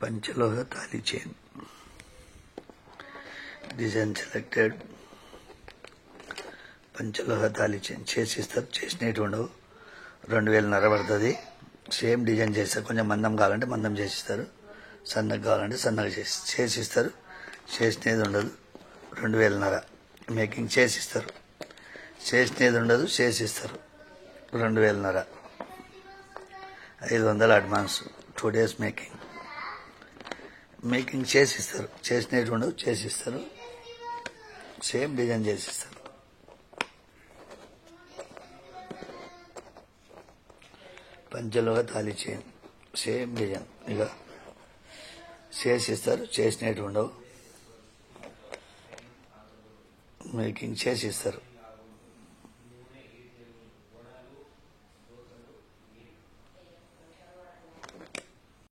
పంచలోహ తాళీ chain design selected. పంచలోహ తాళీ చైన్ చేసిస్తారు, చేసినట్టు ఉండవు. 2000 పడుతుంది. సేమ్ డిజైన్ చేస్తారు. కొంచెం మందం కావాలంటే మందం చేసిస్తారు, సన్నగా కావాలంటే సన్నగా చేసిస్తారు. చేసినది ఉండదు. 2000 మేకింగ్ చేసిస్తారు. చేసినది ఉండదు, చేసిస్తారు. 2000 500 అడ్వాన్స్. 2 days మేకింగ్ చేసిస్తారు. చేసినట్టు ఉండవు, చేసిస్తారు. సేమ్ డిజైన్ చేసిస్తారు. పంచలోహ తాళీ చైన్ సేమ్ డిజైన్ ఇక చేసిస్తారు. చేసినట్టు ఉండవు, మేకింగ్ చేసిస్తారు.